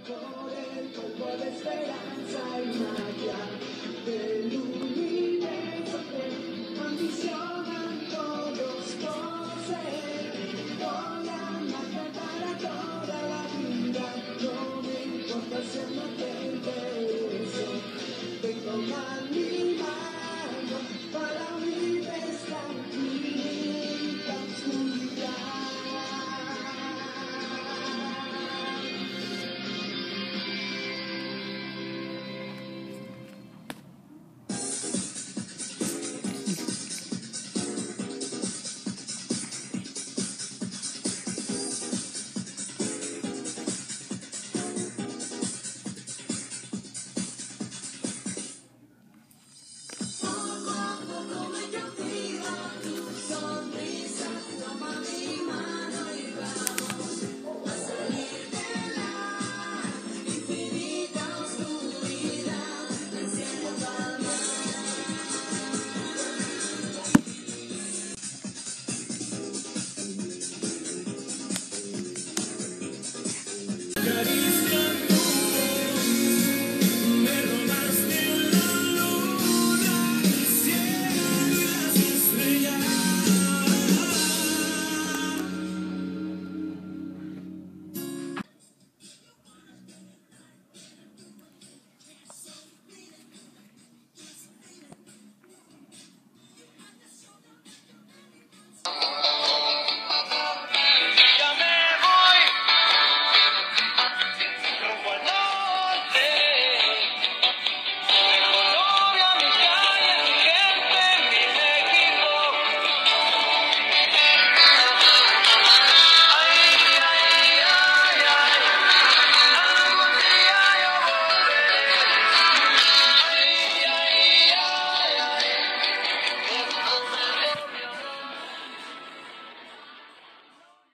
por el polvo de esperanza y magia del universo que ambicionan todos poseer. Voy a matar para toda la vida, no me importa ser más interesa. Vengo a mi mano para unir esta infinita oscuridad. Good